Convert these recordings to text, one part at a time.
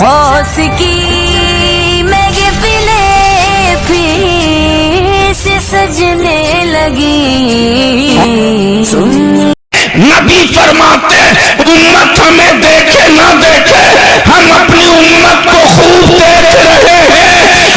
होश की महफिले फिर से सजने लगी। नबी फरमाते उम्मत हमें देखे ना देखे, हम अपनी उम्मत को खूब देख रहे हैं।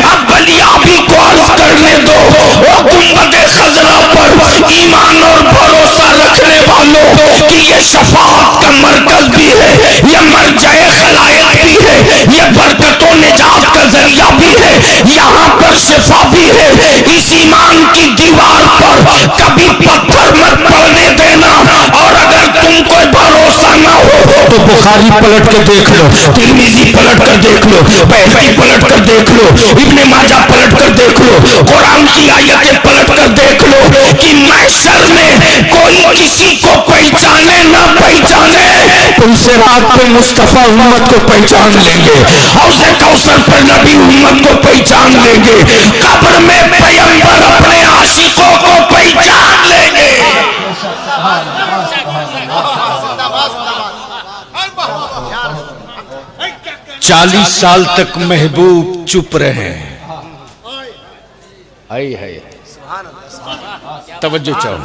अब बलियाबी को अर्ज करने दो, वो गुंबद खजरा पर ईमान और भरोसा रखने वालों कि ये शफाअत का मरकज भी है, ये मरजाए खलायक भी है, ये बरकतों निजात का जरिया भी है, यहाँ पर शिफा भी है। इस ईमान की दीवार पर कभी पत्थर मत पड़ने देना, और अगर तुमको भरोसा ना हो तो बुखारी पलट कर देख लो, तिरमिजी पलट कर देख लो, बैहकी पलट कर देख लो, इब्ने माजा पलट कर देख लो, कुरान की आयतें पलट कर देख लो कि महशर में कोई किसी को पहचाने ना पहचाने, तुमसे रात पे मुस्तफा उम्मत को पहचान लेंगे, हौज़े कौसर पर नबी उम्मत को पहचान लेंगे, कब्र में पैगंबर अपने आशिकों को पहचान लेंगे। 40 साल तक महबूब चुप रहे। आई है तवज्जो चाहो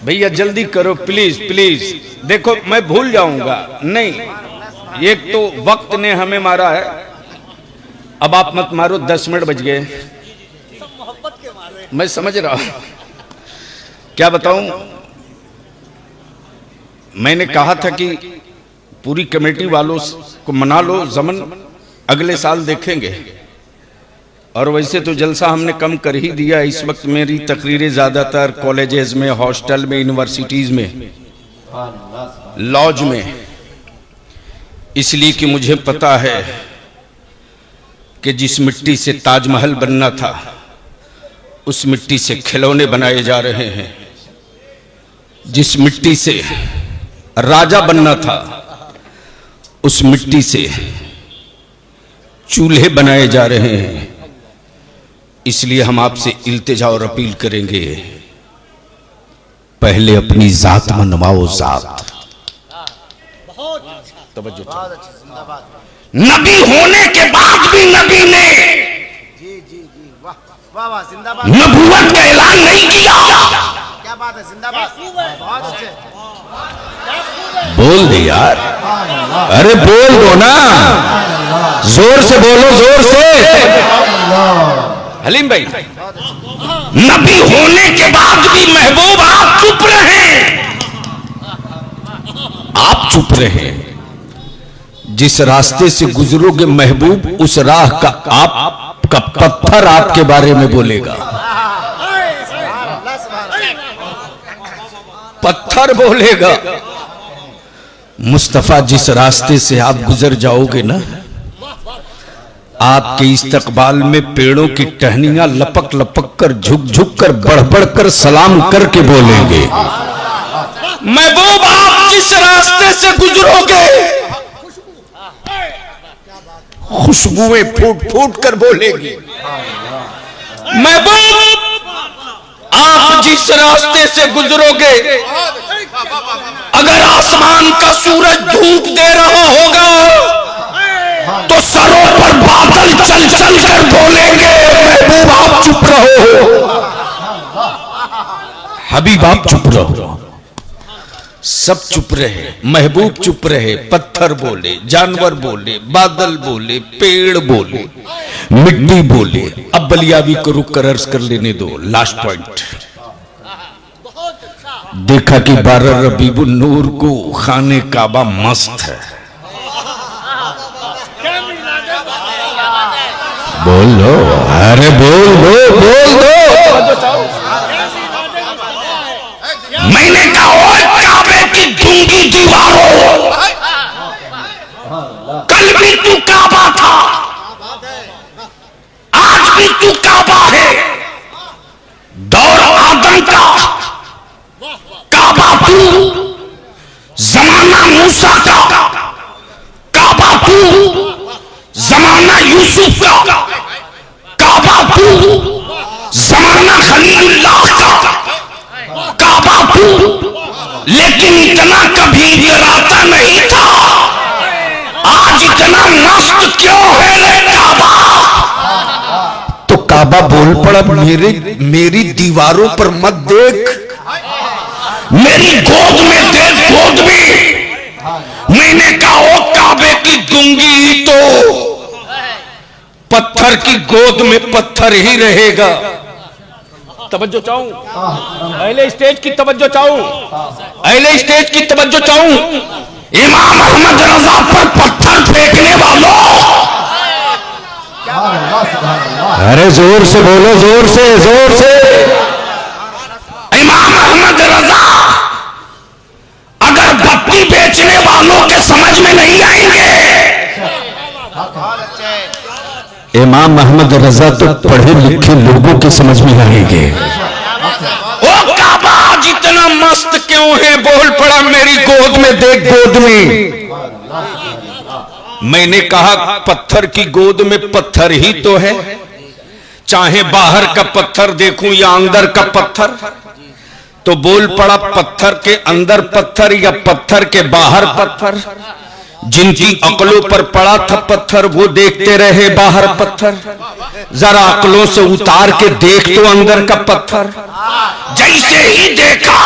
भैया, जल्दी करो प्लीज प्लीज। देखो मैं भूल जाऊंगा नहीं, एक तो वक्त ने हमें मारा है, अब आप मत मारो, 10 मिनट बच गए। मैं समझ रहा हूं, क्या बताऊं। मैंने कहा था कि पूरी कमेटी वालों को मना लो, जमन अगले साल देखेंगे, और वैसे तो जलसा हमने कम कर ही दिया। इस वक्त मेरी तकरीरें ज़्यादातर कॉलेजेस में, हॉस्टल में, यूनिवर्सिटीज़ में, लॉज में, इसलिए कि मुझे पता है कि जिस मिट्टी से ताजमहल बनना था उस मिट्टी से खिलौने बनाए जा रहे हैं, जिस मिट्टी से राजा बनना था उस मिट्टी से चूल्हे बनाए जा रहे हैं। इसलिए हम आपसे इल्तिजा और अपील करेंगे, पहले अपनी जात मनवाओ जात। तवज्जो, नबी होने के बाद भी नबी ने नबूवत का ऐलान नहीं किया। क्या बात है, जिंदाबाद, बहुत अच्छे, बोल दे यार, अरे बोल दो ना, जोर से बोलो, जोर से। हलीम भाई, नबी होने के बाद भी महबूब आप चुप रहे, आप चुप रहे। जिस रास्ते से गुजरोगे महबूब, उस राह का आपका पत्थर आपके बारे में बोलेगा, पत्थर बोलेगा। मुस्तफा जिस रास्ते से आप गुजर जाओगे ना, आपके इस्तकबाल में पेड़ों की टहनियां लपक लपक कर, झुक झुक कर, बढ़ बढ़ कर सलाम करके बोलेंगे। महबूब आप जिस रास्ते से गुजरोगे, खुशबुएं फूट फूट कर बोलेगी। महबूब आप जिस रास्ते से गुजरोगे, अगर आसमान का सूरज धूप दे रहा होगा तो सरों पर बादल चल चल कर बोलेंगे। महबूब आप चुप रहो, हबीब आप चुप रहो। सब चुप रहे, महबूब चुप रहे, पत्थर बोले, जानवर बोले, बादल बोले, पेड़ बोले, मिट्टी बोले। अब बलियाबी को रुक कर अर्ज कर लेने दो। लास्ट पॉइंट, देखा कि 12 रबीउन नूर को खाने काबा मस्त है। बोल लो, अरे बोल दो, बोल दो। मैंने कहा काबे की गूंगी दीवारों, कल भी तू काबा था, आज भी तू काबा है। दौर आदम का काबा तू, जमाना मूसा का काबा तू, जमाना यूसुफ का काबा तू, जमाना खलीलुल्लाह का काबा तू। लेकिन इतना कभी इतराता नहीं था इतना मस्त क्यों है रे काबा? तो काबा बोल पड़ा, मेरी दीवारों पर मत देख, मेरी गोद में देख, गोद में। मैंने कहा ओ काबे की गूंगी तो पत्थर की गोद में पत्थर ही रहेगा। तवज्जो चाहूं, अहले स्टेज की तवज्जो चाहूं, अहले स्टेज की तवज्जो चाहूं। इमाम अहमद रजा पर पत्थर फेंकने वालों, अरे जोर से बोलो, जोर से, जोर से। इमाम अहमद रजा अगर बत्ती बेचने वालों के समझ में नहीं आएंगे, इमाम अहमद रजा तो पढ़े लिखे लोगों के समझ में आएंगे। ओ काबा जितना मस्त क्यों है? बोल पड़ा, मेरी गोद में देख, गोद में। मैंने कहा पत्थर की गोद में पत्थर ही तो है, चाहे बाहर का पत्थर देखूं या अंदर का पत्थर। तो बोल पड़ा, पत्थर के अंदर पत्थर या पत्थर के बाहर पत्थर। जिनकी अकलों पर पड़ा था पत्थर वो देखते रहे बाहर पत्थर, जरा अकलों से उतार के देख तो अंदर का पत्थर। जैसे ही देखा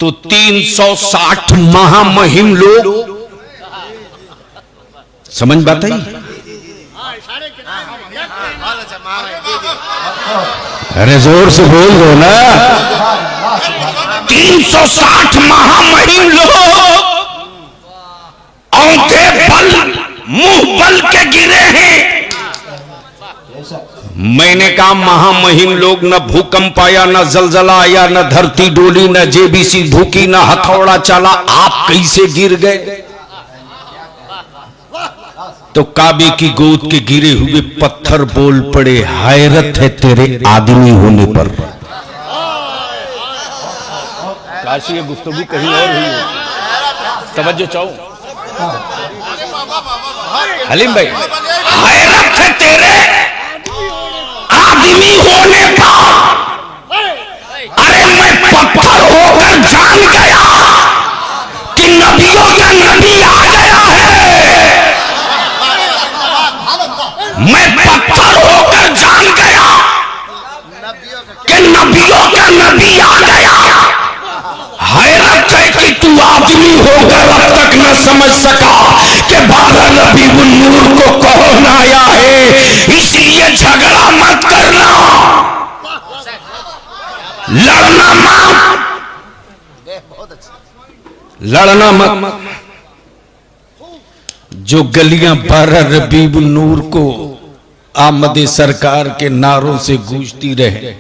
तो 360 महामहिम लोग, समझ बात आई? अरे जोर से बोल दो ना। 360 महामहिम लोग औंधे बल, मुंह बल के गिरे हैं। मैंने कहा महामहिम लोग, न भूकंप आया, न जलजला आया, न धरती डोली, न जेबीसी धुकी, न हथौड़ा चला, आप कैसे गिर गए? तो काबे की गोद के गिरे हुए पत्थर बोल पड़े, हैरत है तेरे आदमी होने पर। काश ये गुफ्तगू कहीं और हुई हो। तवज्जो चाहो हलीम भाई, हैरत है तेरे आदमी होने पर। अरे मैं पत्थर होकर जान गया कि नबियों का नबी आ गया है। मैं पत्थर होकर जान गया कि नबियों का नबी आ गया। हैरत है कि तू आदमी होकर अब तक न समझ सका कि 12 रबीउल नूर को कौन आया है। इसलिए झगड़ा मत करना, लड़ना मत, लड़ना मत। जो गलियां 12 रबीउल नूर को आमदे सरकार के नारों से गूंजती रहे,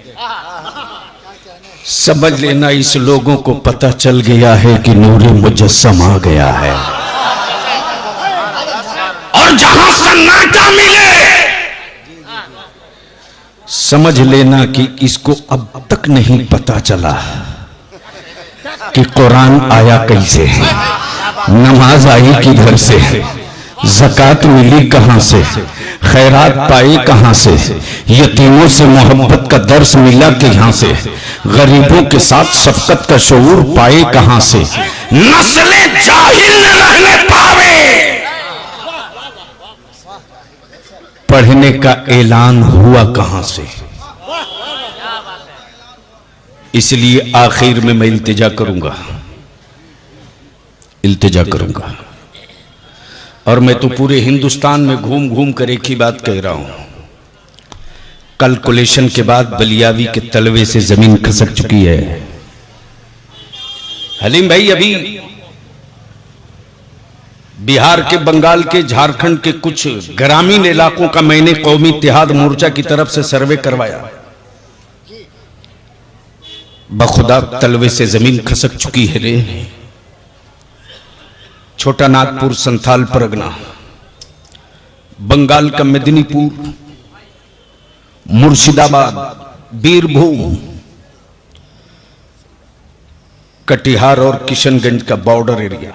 समझ लेना इस लोगों को पता चल गया है कि नूरे मुजस्सम आ गया है। और जहां सन्नाटा मिले समझ लेना कि इसको अब तक नहीं पता चला कि कुरान आया कैसे, नमाज आई किधर से, ज़कात मिली कहां से, खैरात पाई कहां से, यतीमों से मोहब्बत का दर्स मिला कहां से, गरीबों के साथ शफकत का शऊर पाए कहां से, नस्लें जाहिल न रहने पावे, पढ़ने का ऐलान हुआ कहां से। इसलिए आखिर में मैं इल्तिजा करूंगा, और मैं तो पूरे हिंदुस्तान में घूम घूम कर एक ही बात कह रहा हूं। कैलकुलेशन के बाद बलियावी के तलवे से जमीन खसक चुकी है। हलीम भाई, अभी बिहार के, बंगाल के, झारखंड के कुछ ग्रामीण इलाकों का मैंने कौमी इत्तेहाद मोर्चा की तरफ से सर्वे करवाया। बखुदा तलवे से जमीन खसक चुकी है रे। छोटा नागपुर, संथाल परगना, बंगाल का मेदिनीपुर, मुर्शिदाबाद, बीरभूम, कटिहार और किशनगंज का बॉर्डर एरिया,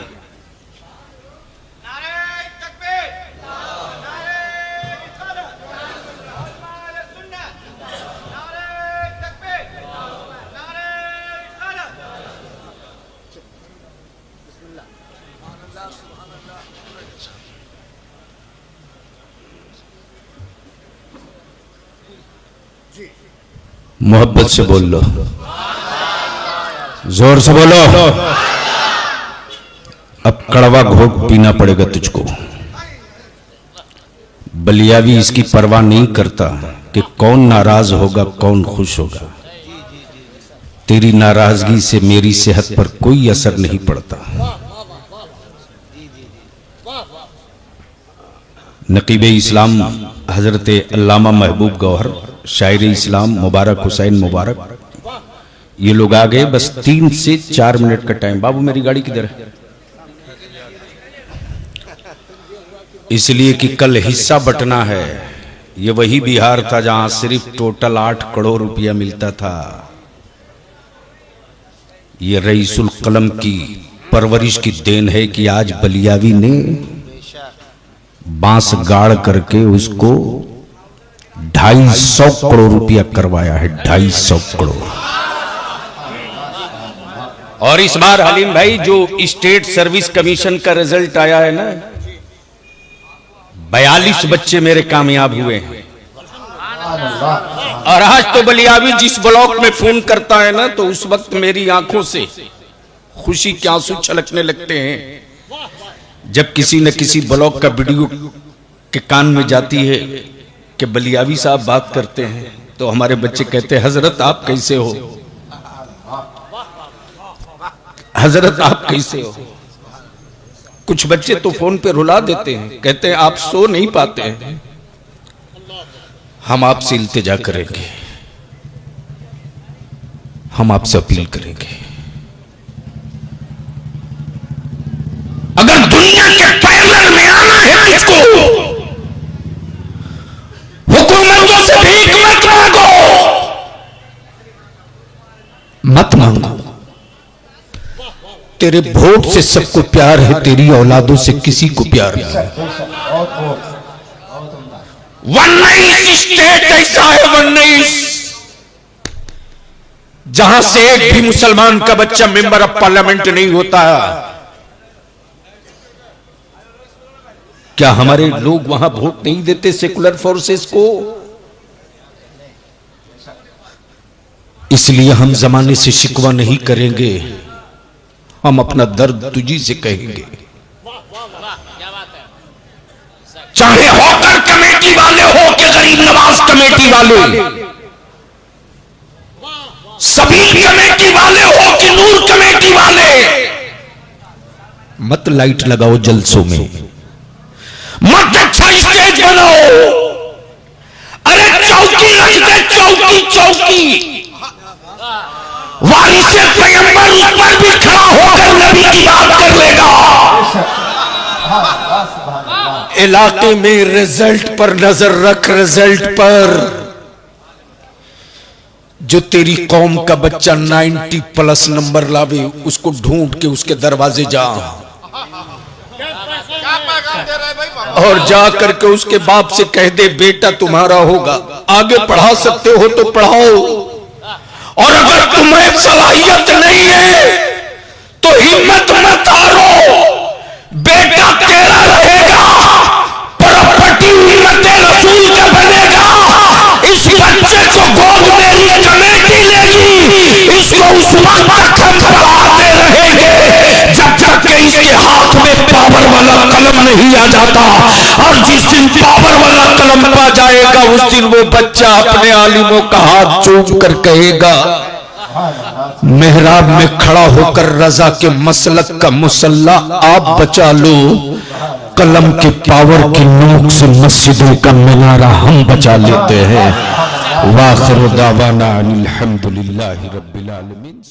मोहब्बत से बोल लो, जोर से बोलो। अब कड़वा घोट पीना पड़ेगा तुझको। बलियावी इसकी परवाह नहीं करता कि कौन नाराज होगा कौन खुश होगा। तेरी नाराजगी से मेरी सेहत पर कोई असर नहीं पड़ता। नकीब इस्लाम हजरत अल्लामा महबूब गौहर, शायर इस्लाम मुबारक हुसैन मुबारक, ये लोग आ गए। बस 3 से 4 मिनट का टाइम। बाबू मेरी गाड़ी किधर है? इसलिए कि कल हिस्सा बंटना है। ये वही बिहार था जहां सिर्फ टोटल 8 करोड़ रुपया मिलता था। ये रईसुल कलम की परवरिश की देन है कि आज बलियावी ने बांस गाड़ करके उसको 250 करोड़ रुपया करवाया है। 250 करोड़। और इस बार हलीम भाई जो स्टेट सर्विस कमीशन का रिजल्ट आया है ना, 42 बच्चे मेरे कामयाब हुए हैं। और आज तो बलियावी जिस ब्लॉक में फोन करता है ना, तो उस वक्त मेरी आंखों से खुशी के आंसू छलकने लगते हैं जब किसी न किसी ब्लॉक का वीडियो के कान में जाती है कि बलियावी साहब बात करते हैं, तो हमारे बच्चे कहते हैं हजरत आप कैसे हो, हजरत आप कैसे हो। कुछ बच्चे तो फोन पे रुला देते हैं, कहते हैं आप सो नहीं पाते हैं। हम आपसे इल्तिजा करेंगे, हम आपसे अपील करेंगे, अगर दुनिया के पैनल में आना है तुझको, हुकूमतों से भीख मत मांगो, मत मांगो। तेरे वोट से सबको प्यार है, तेरी औलादों से किसी को प्यार नहीं। 19 स्टेट ऐसा है, 19 जहां से एक भी मुसलमान का बच्चा मेंबर ऑफ पार्लियामेंट नहीं होता। क्या हमारे लोग वहां वोट नहीं देते सेकुलर फोर्सेस को? इसलिए हम जमाने से शिकवा नहीं करेंगे, हम अपना दर्द तुझी से कहेंगे। चाहे होकर कमेटी वाले हो कि गरीब नवाज कमेटी वाले, सभी कमेटी वाले हो कि नूर कमेटी वाले, मत लाइट लगाओ जलसों में, मत अच्छा स्टेज बनाओ। अरे चौकी रख दे, चौकी चौकी। वारिसे पैगंबर उस पर भी खड़ा होकर नबी की बात कर लेगा। इलाके में रिजल्ट पर नजर रख, रिजल्ट पर। जो तेरी कौम का बच्चा 90+ नंबर लावे, उसको ढूंढ के उसके दरवाजे जा और जा करके उसके बाप से कह दे बेटा तुम्हारा होगा, आगे पढ़ा सकते हो तो पढ़ाओ, और अगर तुम्हें सलाहियत नहीं है तो हिम्मत मत हारो, बेटा तेरा रहेगा, प्रॉपर्टी उम्मते रसूल का बनेगा। इस बच्चे को गोद मेरी कमेटी लेगी, इसको उस वक्त तक हम पढ़ाते रहेंगे जब तक कि इसके हाथ में पावर वाला कलम नहीं आ जाता। और जिस दिन पावर वाला कलम पा जाएगा, उस दिन वो बच्चा अपने आलिमों का हाथ चूम कर कहेगा, मेहराब में खड़ा होकर रजा के मसलक का मुसल्ला आप बचा लो, कलम के पावर की नोक से मस्जिदों का मीनारा हम बचा लेते हैं। वाखिर दावाना अनिल हम्दुलिल्लाहि रब्बिल आलमीन।